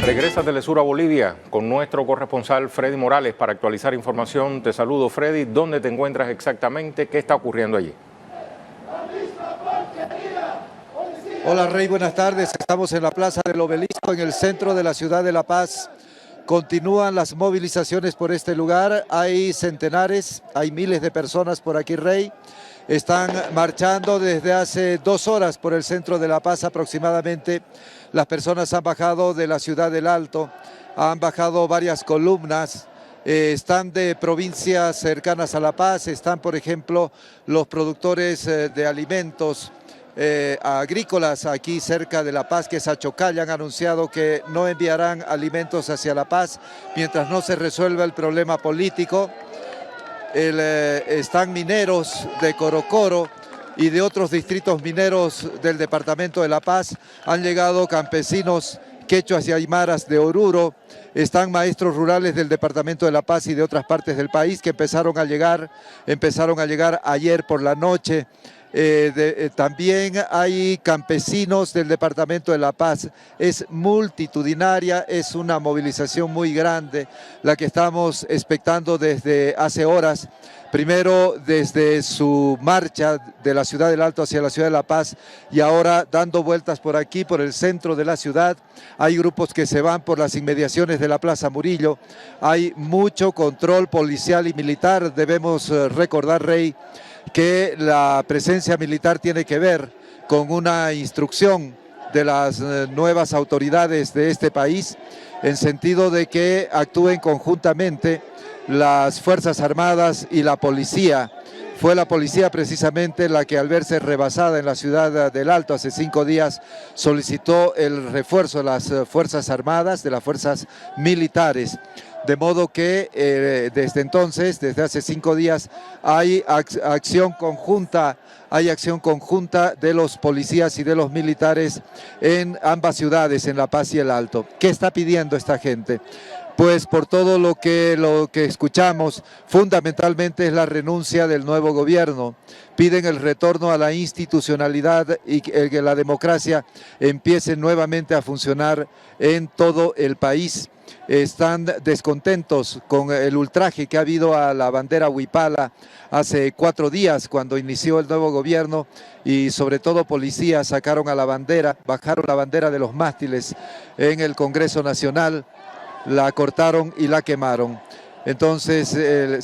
Regresa Telesur a Bolivia con nuestro corresponsal Freddy Morales para actualizar información. Te saludo, Freddy. ¿Dónde te encuentras exactamente? ¿Qué está ocurriendo allí? Hola Rey, buenas tardes. Estamos en la Plaza del Obelisco, en el centro de la ciudad de La Paz. Continúan las movilizaciones por este lugar. Hay centenares, hay miles de personas por aquí, Rey. Están marchando desde hace 2 horas por el centro de La Paz aproximadamente. Las personas han bajado de la ciudad del Alto, han bajado varias columnas, están de provincias cercanas a La Paz, están por ejemplo los productores de alimentos agrícolas aquí cerca de La Paz, que es Achocalla, han anunciado que no enviarán alimentos hacia La Paz mientras no se resuelva el problema político. Están mineros de Corocoro y de otros distritos mineros del departamento de La Paz. Han llegado campesinos quechuas y aymaras de Oruro. Están maestros rurales del departamento de La Paz y de otras partes del país que empezaron a llegar ayer por la noche. También hay campesinos del departamento de La Paz. Es multitudinaria, es una movilización muy grande la que estamos expectando desde hace horas. Primero desde su marcha de la ciudad del Alto hacia la ciudad de La Paz y ahora dando vueltas por aquí, por el centro de la ciudad. Hay grupos que se van por las inmediaciones de la Plaza Murillo. Hay mucho control policial y militar. Debemos recordar, Rey, que la presencia militar tiene que ver con una instrucción de las nuevas autoridades de este país en sentido de que actúen conjuntamente las Fuerzas Armadas y la policía. Fue la policía precisamente la que al verse rebasada en la ciudad del Alto hace 5 días solicitó el refuerzo de las Fuerzas Armadas, de las fuerzas militares. De modo que desde entonces, desde hace 5 días, hay acción conjunta de los policías y de los militares en ambas ciudades, en La Paz y el Alto. ¿Qué está pidiendo esta gente? Pues por todo lo que escuchamos, fundamentalmente es la renuncia del nuevo gobierno. Piden el retorno a la institucionalidad y que la democracia empiece nuevamente a funcionar en todo el país. Están descontentos con el ultraje que ha habido a la bandera huipala hace 4 días cuando inició el nuevo gobierno y sobre todo policías sacaron a la bandera, bajaron la bandera de los mástiles en el Congreso Nacional, la cortaron y la quemaron. Entonces,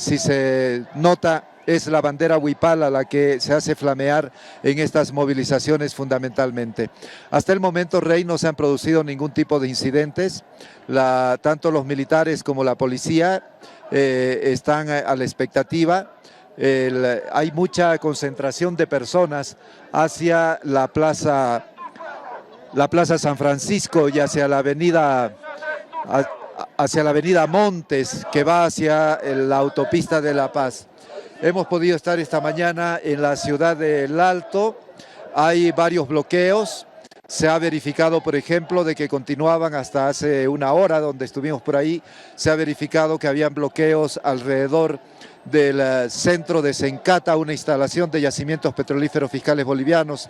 si se nota, es la bandera huipala la que se hace flamear en estas movilizaciones fundamentalmente. Hasta el momento, Rey, no se han producido ningún tipo de incidentes. Tanto los militares como la policía están a la expectativa. Hay mucha concentración de personas hacia la Plaza San Francisco y hacia la avenida Montes, que va hacia la autopista de La Paz. Hemos podido estar esta mañana en la ciudad del Alto. Hay varios bloqueos. Se ha verificado, por ejemplo, de que continuaban hasta hace 1 hora, donde estuvimos por ahí. Se ha verificado que habían bloqueos alrededor del centro de Sencata, una instalación de yacimientos petrolíferos fiscales bolivianos.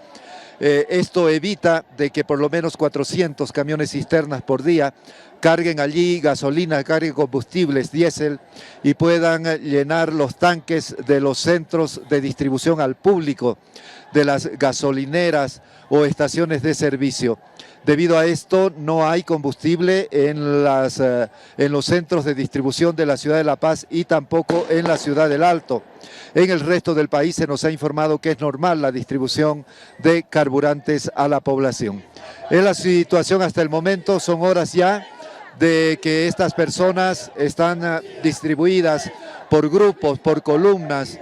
Esto evita de que por lo menos 400 camiones cisternas por día carguen allí gasolina, carguen combustibles, diésel y puedan llenar los tanques de los centros de distribución al público, de las gasolineras o estaciones de servicio. Debido a esto no hay combustible en los centros de distribución de la ciudad de La Paz y tampoco en la ciudad del Alto. En el resto del país se nos ha informado que es normal la distribución de carburantes a la población. En la situación hasta el momento son horas ya de que estas personas están distribuidas por grupos, por columnas,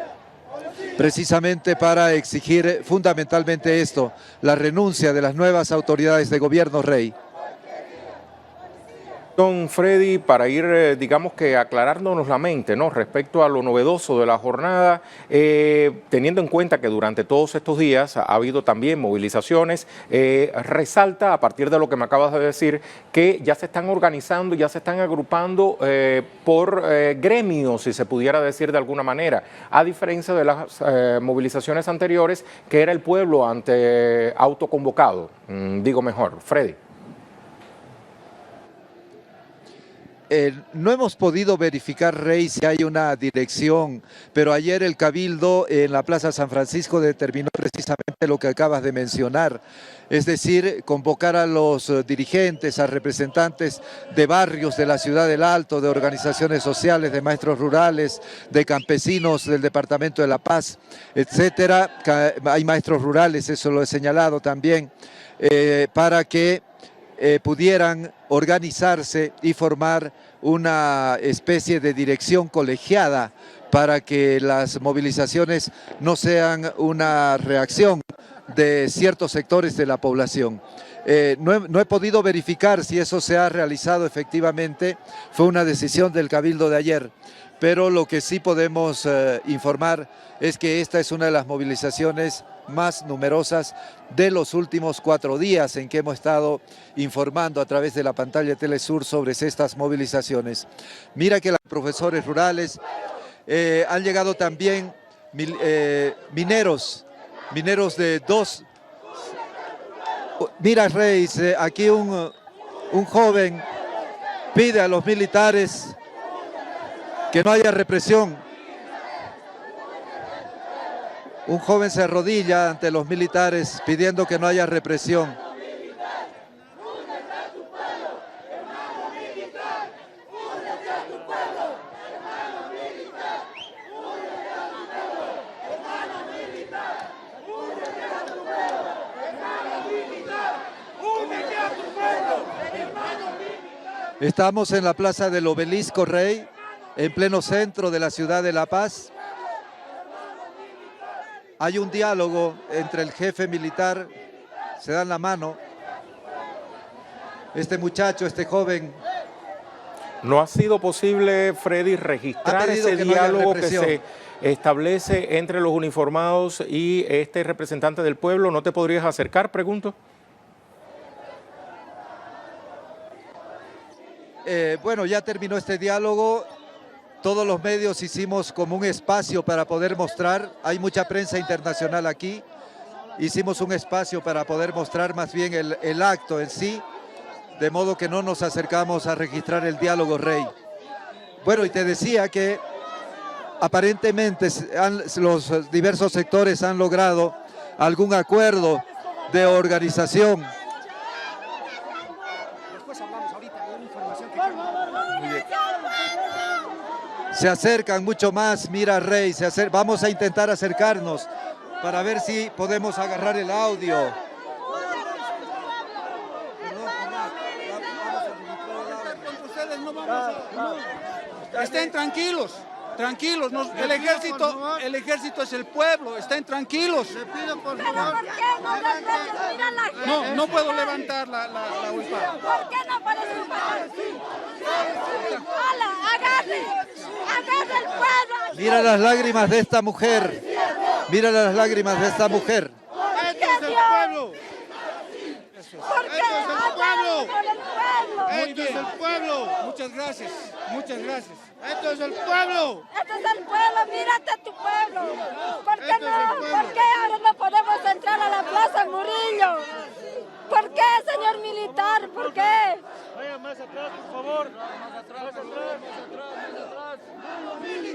precisamente para exigir fundamentalmente esto, la renuncia de las nuevas autoridades de gobierno, Rey. Don Freddy, para ir, digamos que aclarándonos la mente, ¿no?, respecto a lo novedoso de la jornada, teniendo en cuenta que durante todos estos días ha habido también movilizaciones, resalta a partir de lo que me acabas de decir que ya se están organizando, ya se están agrupando por gremios, si se pudiera decir de alguna manera, a diferencia de las movilizaciones anteriores, que era el pueblo autoconvocado, digo mejor. Freddy. No hemos podido verificar, Rey, si hay una dirección, pero ayer el Cabildo en la Plaza San Francisco determinó precisamente lo que acabas de mencionar, es decir, convocar a los dirigentes, a representantes de barrios de la Ciudad del Alto, de organizaciones sociales, de maestros rurales, de campesinos del Departamento de La Paz, etcétera. Hay maestros rurales, eso lo he señalado también, para que pudieran organizarse y formar una especie de dirección colegiada para que las movilizaciones no sean una reacción de ciertos sectores de la población. No he podido verificar si eso se ha realizado efectivamente, fue una decisión del Cabildo de ayer, pero lo que sí podemos informar es que esta es una de las movilizaciones más numerosas de los últimos 4 días en que hemos estado informando a través de la pantalla de Telesur sobre estas movilizaciones. Mira que los profesores rurales han llegado también mineros de dos. Mira, Reis, aquí un joven pide a los militares que no haya represión. Un joven se arrodilla ante los militares pidiendo que no haya represión. Estamos en la Plaza del Obelisco, Rey, en pleno centro de la ciudad de La Paz. Hay un diálogo entre el jefe militar, se dan la mano. Este muchacho, este joven... ¿No ha sido posible, Freddy, registrar ese diálogo que se establece entre los uniformados y este representante del pueblo? ¿No te podrías acercar, pregunto? Bueno, ya terminó este diálogo. Todos los medios hicimos como un espacio para poder mostrar, hay mucha prensa internacional aquí, hicimos un espacio para poder mostrar más bien el acto en sí, de modo que no nos acercamos a registrar el diálogo, Rey. Bueno, y te decía que aparentemente los diversos sectores han logrado algún acuerdo de organización. Se acercan mucho más, mira, Rey, vamos a intentar acercarnos para ver si podemos agarrar el audio. Estén tranquilos, tranquilos. El ejército es el pueblo, estén tranquilos. Le pido por favor. No puedo levantar la huipala. ¿Por qué no puedes levantar? ¡Hala, agarre! ¡Agarre el pueblo! Mira las lágrimas de esta mujer. Mira las lágrimas de esta mujer. ¡Este es el pueblo! ¿Por qué? ¡Este es el pueblo! ¡Este es el pueblo! Muchas gracias, muchas gracias. ¡Esto es el pueblo! ¡Este es el pueblo! ¡Mírate tu pueblo! ¿Por qué no? ¿Por qué ahora no podemos entrar a la Plaza Murillo? ¿Por qué, señor militar? ¿Por qué? Vaya más atrás, por favor. Más atrás.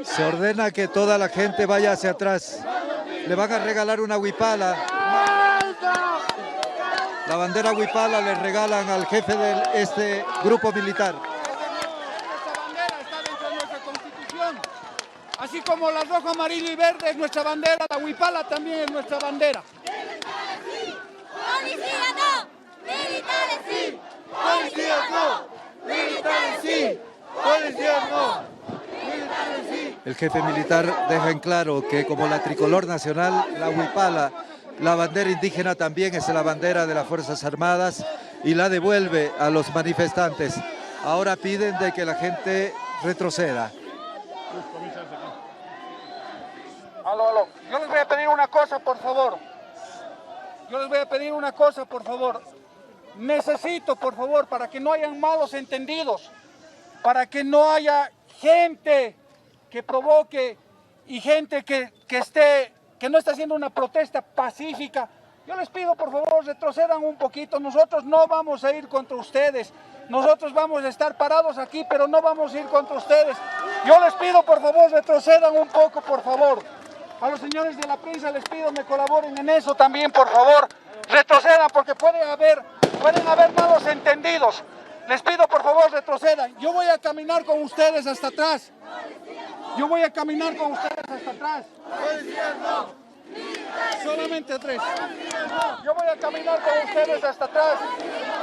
Se ordena que toda la gente vaya hacia atrás. Le van a regalar una huipala. La bandera huipala le regalan al jefe de este grupo militar. Nuestra bandera está dentro de nuestra Constitución. Así como la roja, amarilla y verde es nuestra bandera, la huipala también es nuestra bandera. ¡Policía no! ¡Militares sí! ¡Policías no! ¡Militares sí! ¡Policías no! ¡Militares sí! El jefe militar deja en claro que como la tricolor nacional, la huipala, la bandera indígena también es la bandera de las Fuerzas Armadas y la devuelve a los manifestantes. Ahora piden de que la gente retroceda. Aló. Yo les voy a pedir una cosa, por favor. Necesito, por favor, para que no hayan malos entendidos, para que no haya gente que provoque y gente que no está haciendo una protesta pacífica, Yo les pido, por favor, retrocedan un poquito. Nosotros no vamos a ir contra ustedes. Nosotros vamos a estar parados aquí, pero no vamos a ir contra ustedes. Yo les pido, por favor, retrocedan un poco, por favor. A los señores de la prensa les pido me colaboren en eso también, por favor. Retrocedan porque pueden haber malos entendidos. Les pido, por favor, retrocedan. Yo voy a caminar con ustedes hasta atrás. Yo voy a caminar con ustedes hasta atrás. Solamente 3. Yo voy a caminar con ustedes hasta atrás.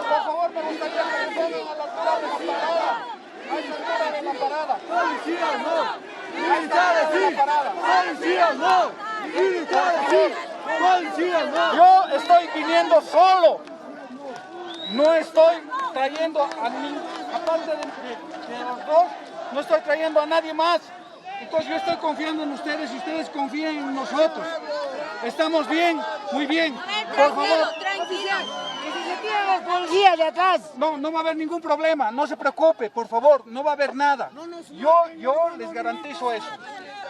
Por favor, me gustaría que me pongan a la altura de la parada. A esa altura de la parada. Policía no. Militares sí. Policía no. Militares sí. Policía no. Yo estoy viniendo solo. No estoy trayendo a mí, aparte de los dos, no estoy trayendo a nadie más. Entonces yo estoy confiando en ustedes y ustedes confíen en nosotros. ¿Estamos bien? Muy bien. Por favor. Tranquilo. Que si se tiran los policías de atrás. No va a haber ningún problema. No se preocupe, por favor. No va a haber nada. Yo les garantizo eso.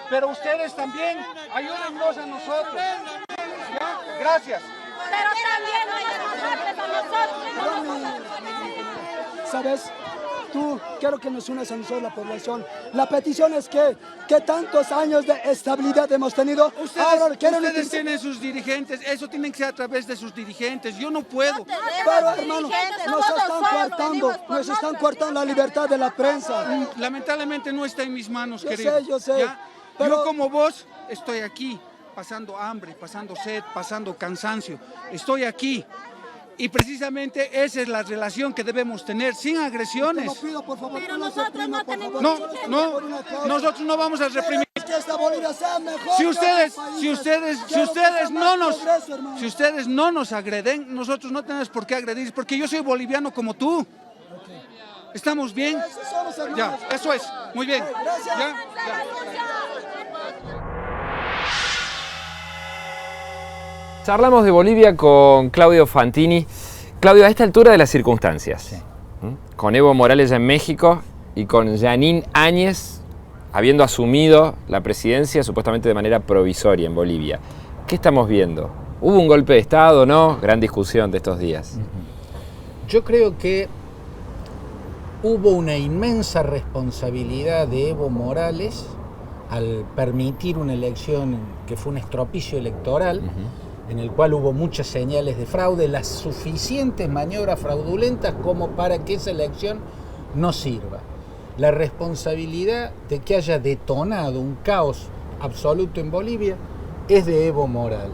Pero ustedes también ayúdennos a nosotros. ¿Ya? Gracias. Pero también a nosotros. ¿Sabes? Tú, quiero que nos unas a nosotros, la población. La petición es que tantos años de estabilidad hemos tenido. Ahora quieren Ustedes utilizar- tienen sus dirigentes, eso tiene que ser a través de sus dirigentes. Yo no puedo. Pero hermano, nos están coartando la libertad de la prensa. Lamentablemente no está en mis manos, Yo querido. sé, yo sé, ¿Ya? pero- Yo como vos estoy aquí, pasando hambre, pasando sed, pasando cansancio. Estoy aquí. Y precisamente esa es la relación que debemos tener, sin Te lo pido, pido, por favor, Pero no nos nosotros reprima, no por tenemos favor. nosotros no vamos a reprimir. Queremos que esta Bolivia sea mejor Si que ustedes, otros si países. ustedes, si Quiero que ustedes sea no más nos, progreso, hermano. si ustedes no nos agreden, nosotros no tenemos por qué agredir, porque yo soy boliviano como tú. ¿Estamos bien? Eso somos, hermanos. Ya, eso es. Muy bien. Gracias. ¿Ya? Charlamos de Bolivia con Claudio Fantini. Claudio, a esta altura de las circunstancias, con Evo Morales en México y con Jeanine Áñez habiendo asumido la presidencia supuestamente de manera provisoria en Bolivia, ¿qué estamos viendo? ¿Hubo un golpe de Estado o no? Gran discusión de estos días. Yo creo que hubo una inmensa responsabilidad de Evo Morales al permitir una elección que fue un estropicio electoral, en el cual hubo muchas señales de fraude, las suficientes maniobras fraudulentas como para que esa elección no sirva. La responsabilidad de que haya detonado un caos absoluto en Bolivia es de Evo Morales.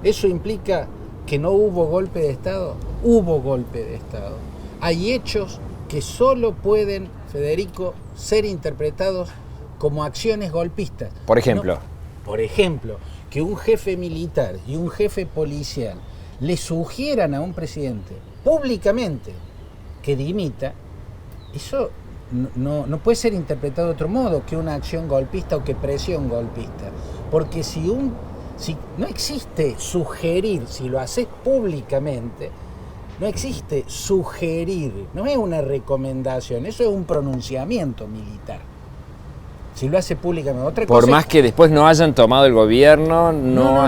¿Eso implica que no hubo golpe de Estado? Hubo golpe de Estado. Hay hechos que solo pueden, Federico, ser interpretados como acciones golpistas. Por ejemplo. No, por ejemplo, que un jefe militar y un jefe policial le sugieran a un presidente públicamente que dimita, eso no puede ser interpretado de otro modo que una acción golpista o que presión golpista. Porque si no existe sugerir, si lo haces públicamente, no existe sugerir, no es una recomendación, eso es un pronunciamiento militar. Si lo hace públicamente, otra cosa. Por más que después no hayan tomado el gobierno, no.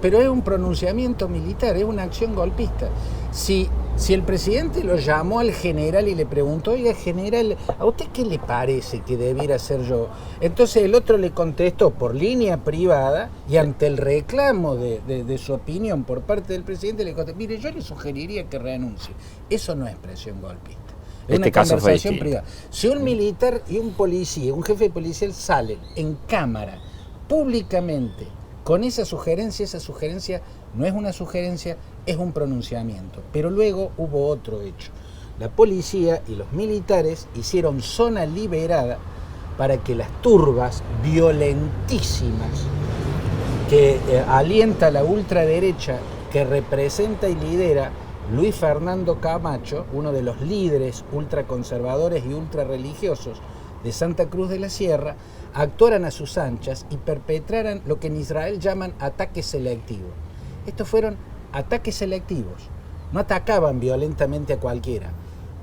Pero es un pronunciamiento militar, es una acción golpista. Si el presidente lo llamó al general y le preguntó, oiga, general, ¿a usted qué le parece que debiera hacer yo? Entonces el otro le contestó por línea privada y ante el reclamo de su opinión por parte del presidente le contestó, mire, yo le sugeriría que renuncie. Eso no es presión golpista. Es Este una caso fue conversación distinto. privada. Si un militar y un policía, un jefe policial salen en cámara, públicamente, con esa sugerencia no es una sugerencia, es un pronunciamiento. Pero luego hubo otro hecho. La policía y los militares hicieron zona liberada para que las turbas violentísimas que alienta la ultraderecha, que representa y lidera Luis Fernando Camacho, uno de los líderes ultraconservadores y ultrarreligiosos de Santa Cruz de la Sierra, actuaran a sus anchas y perpetraran lo que en Israel llaman ataques selectivos. Estos fueron ataques selectivos. No atacaban violentamente a cualquiera,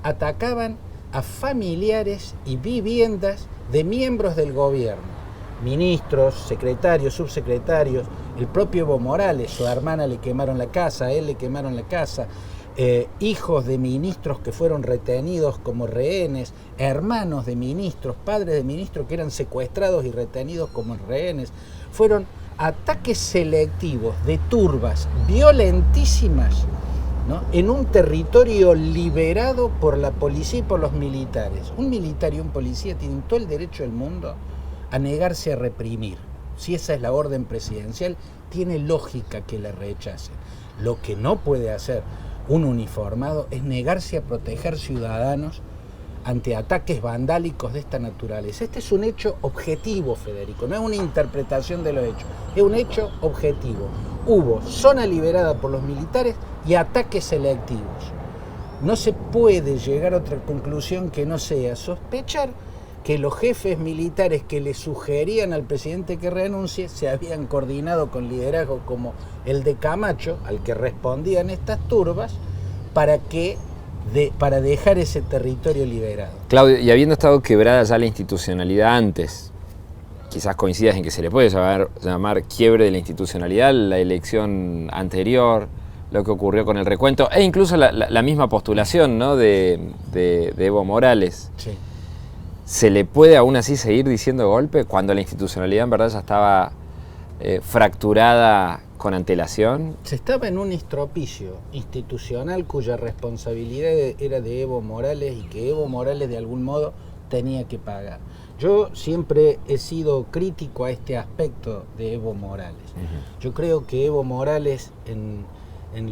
atacaban a familiares y viviendas de miembros del gobierno, ministros, secretarios, subsecretarios, el propio Evo Morales, su hermana le quemaron la casa, a él le quemaron la casa, hijos de ministros que fueron retenidos como rehenes, hermanos de ministros, padres de ministros que eran secuestrados y retenidos como rehenes. Fueron ataques selectivos de turbas violentísimas, ¿no?, en un territorio liberado por la policía y por los militares. Un militar y un policía tienen todo el derecho del mundo a negarse a reprimir. Si esa es la orden presidencial, tiene lógica que la rechacen. Lo que no puede hacer un uniformado es negarse a proteger ciudadanos ante ataques vandálicos de esta naturaleza. Este es un hecho objetivo, Federico, no es una interpretación de los hechos, es un hecho objetivo. Hubo zona liberada por los militares y ataques selectivos. No se puede llegar a otra conclusión que no sea sospechar que los jefes militares que le sugerían al presidente que renuncie se habían coordinado con liderazgos como el de Camacho, al que respondían estas turbas, para dejar ese territorio liberado. Claudio, y habiendo estado quebrada ya la institucionalidad antes, quizás coincidas en que se le puede llamar quiebre de la institucionalidad, la elección anterior, lo que ocurrió con el recuento, e incluso la misma postulación, ¿no?, de Evo Morales. Sí. ¿Se le puede aún así seguir diciendo golpe cuando la institucionalidad en verdad ya estaba fracturada con antelación? Se estaba en un estropicio institucional cuya responsabilidad era de Evo Morales y que Evo Morales de algún modo tenía que pagar. Yo siempre he sido crítico a este aspecto de Evo Morales. Yo creo que Evo Morales en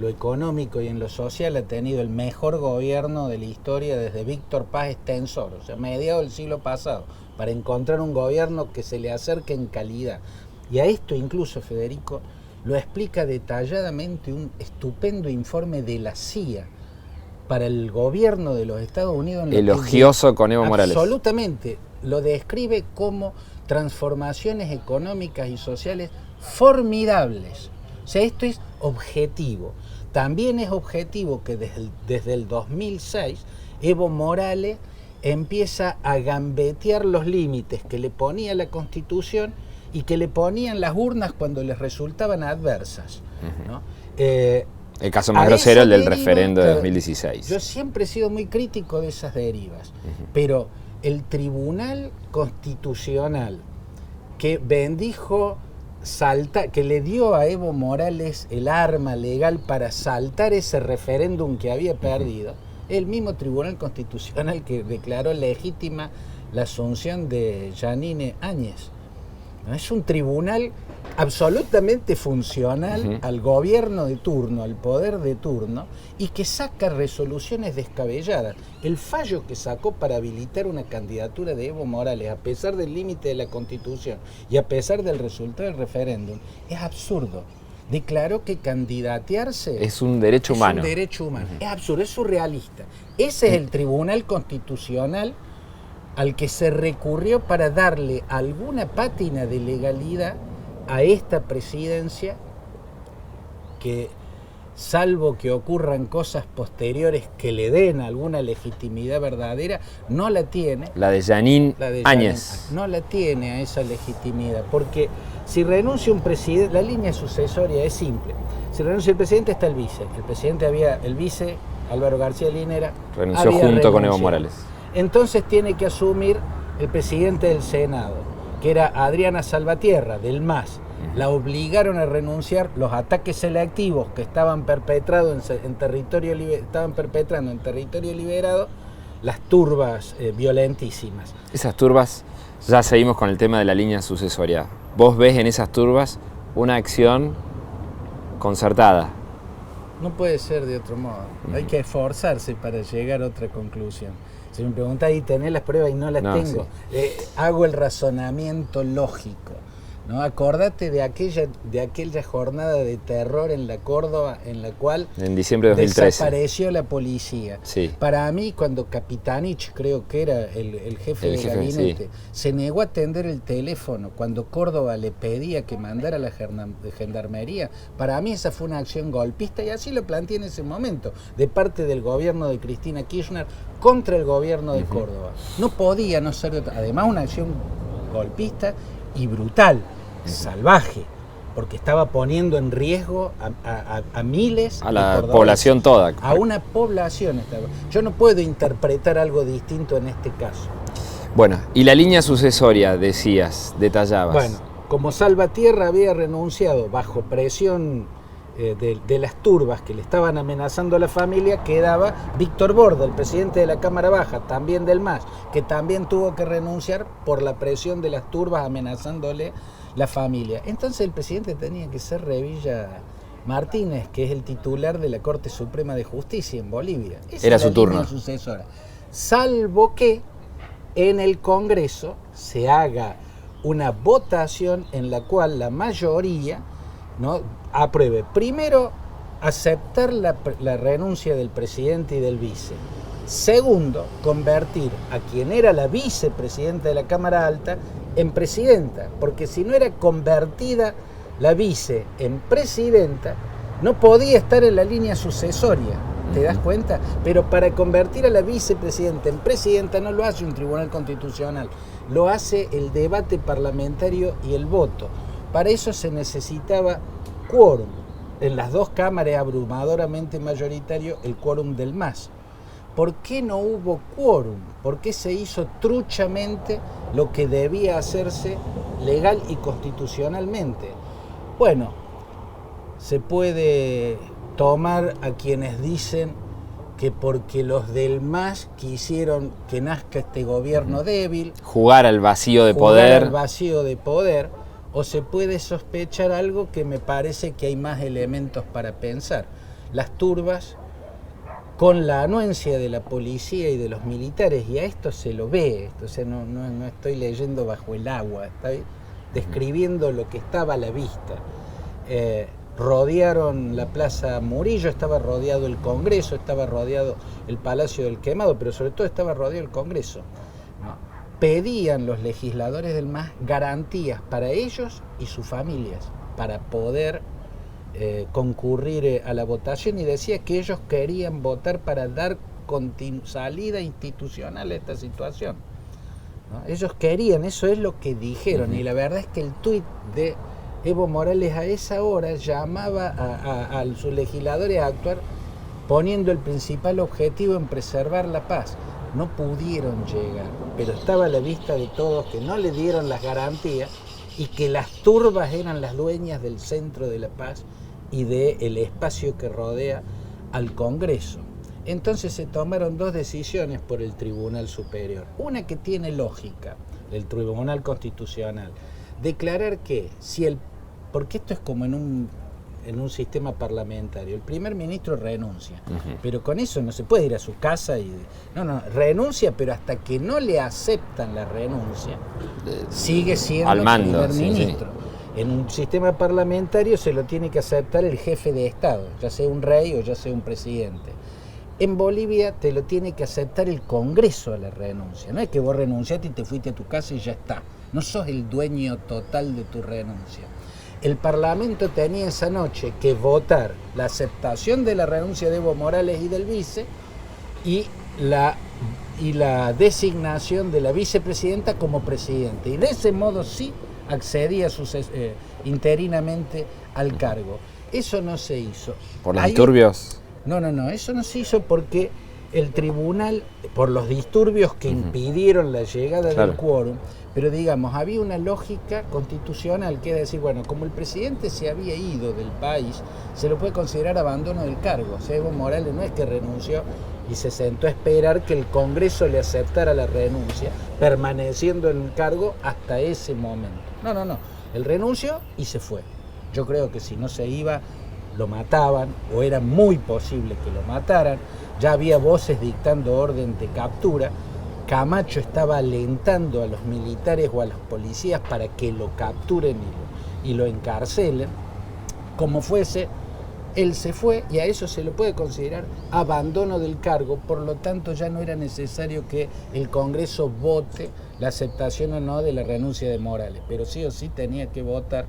lo económico y en lo social ha tenido el mejor gobierno de la historia desde Víctor Paz Estensor, o sea, mediados del siglo pasado, para encontrar un gobierno que se le acerque en calidad. Y a esto incluso, Federico, lo explica detalladamente un estupendo informe de la CIA para el gobierno de los Estados Unidos. Elogioso con Evo Morales. Absolutamente. Lo describe como transformaciones económicas y sociales formidables. O sea, esto es objetivo. También es objetivo que desde el 2006 Evo Morales empieza a gambetear los límites que le ponía la Constitución y que le ponían las urnas cuando les resultaban adversas, ¿no? El caso más grosero, el del referendo de 2016. Yo siempre he sido muy crítico de esas derivas, pero el Tribunal Constitucional que bendijo que le dio a Evo Morales el arma legal para saltar ese referéndum que había perdido, el mismo Tribunal Constitucional que declaró legítima la asunción de Janine Áñez. ¿No? Es un tribunal absolutamente funcional al gobierno de turno, al poder de turno, y que saca resoluciones descabelladas. El fallo que sacó para habilitar una candidatura de Evo Morales, a pesar del límite de la Constitución y a pesar del resultado del referéndum, es absurdo. Declaró que candidatearse es un derecho humano. Es un derecho humano. Es absurdo, es surrealista. Ese es el Tribunal Constitucional al que se recurrió para darle alguna pátina de legalidad a esta presidencia que, salvo que ocurran cosas posteriores que le den alguna legitimidad verdadera, no la tiene. La de Janine Áñez. No la tiene a esa legitimidad, porque si renuncia un presidente, la línea sucesoria es simple. Si renuncia el presidente, está el vice. El vice, Álvaro García Linera, renunció junto con Evo Morales. Entonces tiene que asumir el presidente del Senado, que era Adriana Salvatierra, del MAS. La obligaron a renunciar. Los ataques selectivos que estaban perpetrando en territorio liberado, las turbas violentísimas. Esas turbas, ya seguimos con el tema de la línea sucesoria. ¿Vos ves en esas turbas una acción concertada? No puede ser de otro modo. Hay que esforzarse para llegar a otra conclusión. Si me preguntás y tenés las pruebas y no las tengo, hago el razonamiento lógico, ¿no? Acordate de aquella jornada de terror en la Córdoba en la cual en diciembre de 2013 desapareció la policía. Sí. Para mí, cuando Capitanich, creo que era el jefe de gabinete, se negó a atender el teléfono cuando Córdoba le pedía que mandara a la gendarmería, para mí esa fue una acción golpista, y así lo planteé en ese momento, de parte del gobierno de Cristina Kirchner contra el gobierno de Córdoba. No podía no ser, además, una acción golpista y brutal, salvaje, porque estaba poniendo en riesgo a miles A de la cordobeses, población toda. a una población. Yo no puedo interpretar algo distinto en este caso. Bueno, y la línea sucesoria, decías, detallabas. Bueno, como Salvatierra había renunciado bajo presión de las turbas que le estaban amenazando a la familia, quedaba Víctor Borda, el presidente de la Cámara Baja, también del MAS, que también tuvo que renunciar por la presión de las turbas amenazándole la familia. Entonces el presidente tenía que ser Revilla Martínez, que es el titular de la Corte Suprema de Justicia en Bolivia. Esa Era es su la turno. línea sucesora. Salvo que en el Congreso se haga una votación en la cual la mayoría, ¿no?, apruebe. Primero, aceptar la renuncia del presidente y del vice. Segundo, convertir a quien era la vicepresidenta de la Cámara Alta en presidenta, porque si no era convertida la vice en presidenta, no podía estar en la línea sucesoria. ¿Te das cuenta? Pero para convertir a la vicepresidenta en presidenta no lo hace un tribunal constitucional, lo hace el debate parlamentario y el voto. Para eso se necesitaba quórum. En las dos cámaras abrumadoramente mayoritario el quórum del MAS. ¿Por qué no hubo quórum? ¿Por qué se hizo truchamente lo que debía hacerse legal y constitucionalmente? Bueno, se puede tomar a quienes dicen que porque los del MAS quisieron que nazca este gobierno débil, Jugar al vacío de jugar poder. al vacío de poder, o se puede sospechar algo que me parece que hay más elementos para pensar. Las turbas, con la anuencia de la policía y de los militares, y a esto se lo ve, entonces no estoy leyendo bajo el agua, estoy describiendo lo que estaba a la vista. Rodearon la Plaza Murillo, estaba rodeado el Congreso, estaba rodeado el Palacio del Quemado, pero sobre todo estaba rodeado el Congreso, ¿no? Pedían los legisladores del MAS garantías para ellos y sus familias, para poder concurrir a la votación, y decía que ellos querían votar para dar salida institucional a esta situación, ¿no? Ellos querían, eso es lo que dijeron, y la verdad es que el tuit de Evo Morales a esa hora llamaba a sus legisladores a actuar poniendo el principal objetivo en preservar la paz. No pudieron llegar, pero estaba a la vista de todos que no le dieron las garantías y que las turbas eran las dueñas del centro de la paz y del espacio que rodea al Congreso. Entonces se tomaron dos decisiones por el Tribunal Superior. Una que tiene lógica, el Tribunal Constitucional. Declarar que porque esto es como en un sistema parlamentario, el primer ministro renuncia, pero con eso no se puede ir a su casa y... No, renuncia, pero hasta que no le aceptan la renuncia, sigue siendo al mando, primer ministro. En un sistema parlamentario se lo tiene que aceptar el jefe de Estado, ya sea un rey o ya sea un presidente. En Bolivia te lo tiene que aceptar el Congreso a la renuncia. No es que vos renunciaste y te fuiste a tu casa y ya está. No sos el dueño total de tu renuncia. El Parlamento tenía esa noche que votar la aceptación de la renuncia de Evo Morales y del vice y la designación de la vicepresidenta como presidente. Y de ese modo sí accedía interinamente al cargo. Eso no se hizo. ¿Por los disturbios? No, eso no se hizo porque el tribunal, por los disturbios que impidieron la llegada del quórum, pero digamos, había una lógica constitucional que es decir, bueno, como el presidente se había ido del país, se lo puede considerar abandono del cargo. O sea, Evo Morales no es que renunció y se sentó a esperar que el Congreso le aceptara la renuncia, permaneciendo en el cargo hasta ese momento. No. Él renunció y se fue. Yo creo que si no se iba, lo mataban, o era muy posible que lo mataran. Ya había voces dictando orden de captura. Camacho estaba alentando a los militares o a los policías para que lo capturen y lo encarcelen. Como fuese, él se fue y a eso se lo puede considerar abandono del cargo. Por lo tanto, ya no era necesario que el Congreso vote la aceptación o no de la renuncia de Morales, pero sí o sí tenía que votar,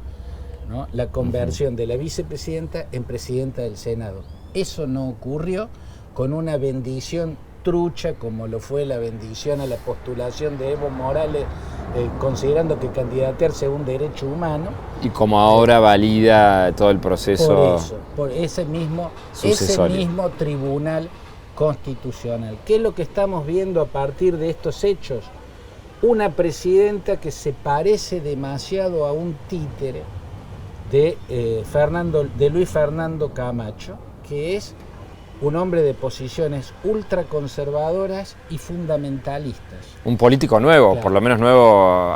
¿no?, la conversión de la vicepresidenta en presidenta del Senado. Eso no ocurrió, con una bendición trucha como lo fue la bendición a la postulación de Evo Morales, considerando que candidatearse es un derecho humano. Y como ahora valida todo el proceso. Por eso, por ese mismo tribunal constitucional. ¿Qué es lo que estamos viendo a partir de estos hechos? Una presidenta que se parece demasiado a un títere de Luis Fernando Camacho, que es un hombre de posiciones ultraconservadoras y fundamentalistas. Un político nuevo, Claro. por lo menos nuevo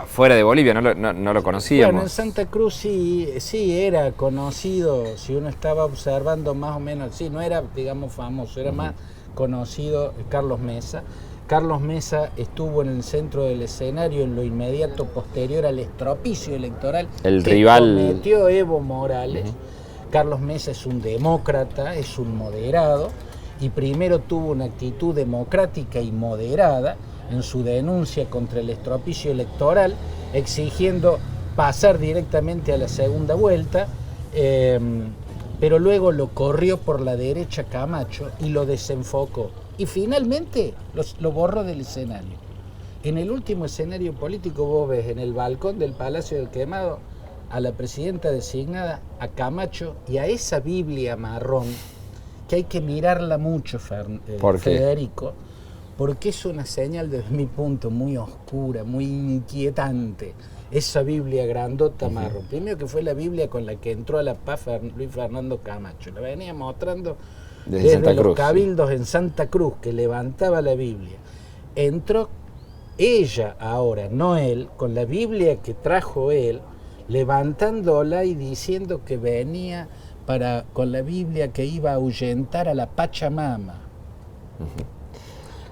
fuera de Bolivia, no lo conocíamos. Bueno, en Santa Cruz sí era conocido, si uno estaba observando más o menos, sí, no era, digamos, famoso, era más conocido Carlos Mesa. Carlos Mesa estuvo en el centro del escenario en lo inmediato posterior al estropicio electoral El que rival cometió Evo Morales. Carlos Mesa es un demócrata, es un moderado, y primero tuvo una actitud democrática y moderada en su denuncia contra el estropicio electoral, exigiendo pasar directamente a la segunda vuelta, pero luego lo corrió por la derecha Camacho y lo desenfocó. Y finalmente lo borró del escenario. En el último escenario político vos ves en el balcón del Palacio del Quemado a la presidenta designada, a Camacho y a esa Biblia marrón, que hay que mirarla mucho, ¿Por qué? Federico, porque es una señal desde mi punto muy oscura, muy inquietante. Esa Biblia grandota marrón. Primero que fue la Biblia con la que entró a La Paz Luis Fernando Camacho. La venía mostrando Desde desde Santa los Cruz, cabildos en Santa Cruz, que levantaba la Biblia. Entró ella ahora, no él, con la Biblia que trajo él, levantándola y diciendo que venía con la Biblia que iba a ahuyentar a la Pachamama.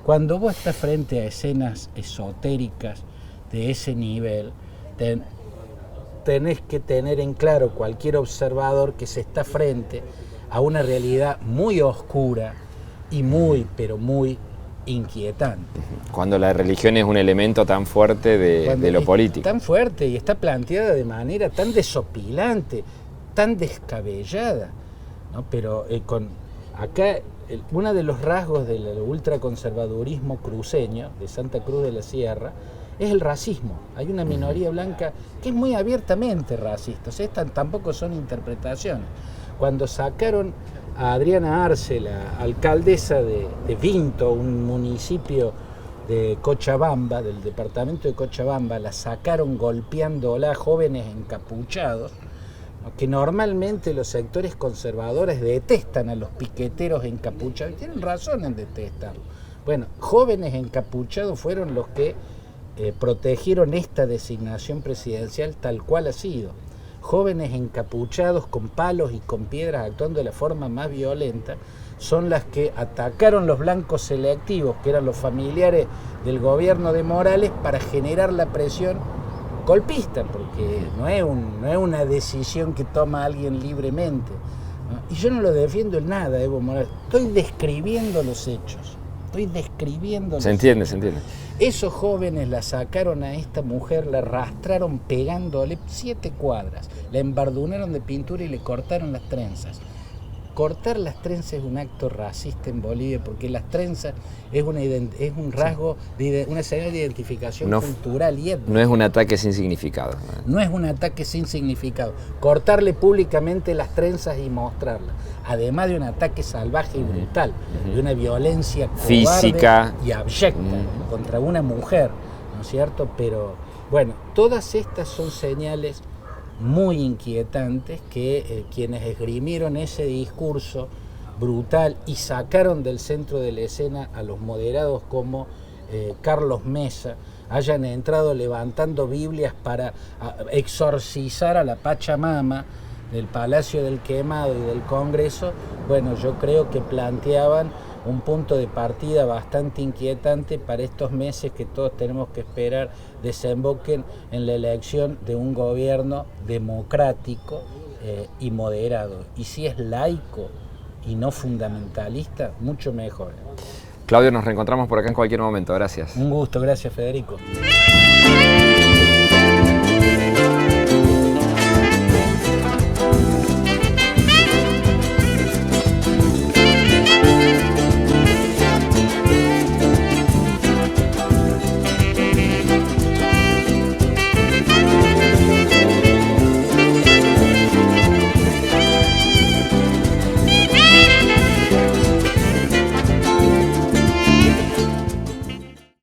Cuando vos estás frente a escenas esotéricas de ese nivel, tenés que tener en claro cualquier observador que se está frente a una realidad muy oscura y muy, pero muy inquietante. Cuando la religión es un elemento tan fuerte de lo político. Tan fuerte y está planteada de manera tan desopilante, tan descabellada, ¿no? Pero acá uno de los rasgos del ultraconservadurismo cruceño de Santa Cruz de la Sierra es el racismo. Hay una minoría blanca que es muy abiertamente racista. O sea, estas tampoco son interpretaciones. Cuando sacaron a Adriana Arce, la alcaldesa de Vinto, un municipio de Cochabamba, del departamento de Cochabamba, la sacaron golpeándola a jóvenes encapuchados, ¿no? Que normalmente los sectores conservadores detestan a los piqueteros encapuchados, y tienen razón en detestarlo. Bueno, jóvenes encapuchados fueron los que protegieron esta designación presidencial tal cual ha sido. Jóvenes encapuchados con palos y con piedras actuando de la forma más violenta son las que atacaron los blancos selectivos, que eran los familiares del gobierno de Morales, para generar la presión golpista, porque no es una decisión que toma alguien libremente, ¿no? Y yo no lo defiendo en nada, Evo Morales, estoy describiendo los hechos. Se entiende. Esos jóvenes la sacaron a esta mujer, la arrastraron pegándole 7 cuadras, la embardunaron de pintura y le cortaron las trenzas. Cortar las trenzas es un acto racista en Bolivia, porque las trenzas es un rasgo, una señal de identificación cultural y étnica. No es un ataque sin significado. No es un ataque sin significado. Cortarle públicamente las trenzas y mostrarlas, además de un ataque salvaje y brutal, de una violencia física y abyecta contra una mujer, ¿no es cierto? Pero bueno, todas estas son señales muy inquietantes que quienes esgrimieron ese discurso brutal y sacaron del centro de la escena a los moderados como Carlos Mesa hayan entrado levantando Biblias para exorcizar a la Pachamama del Palacio del Quemado y del Congreso. Bueno, yo creo que planteaban un punto de partida bastante inquietante para estos meses que todos tenemos que esperar desemboquen en la elección de un gobierno democrático y moderado. Y si es laico y no fundamentalista, mucho mejor. Claudio, nos reencontramos por acá en cualquier momento. Gracias. Un gusto, gracias Federico.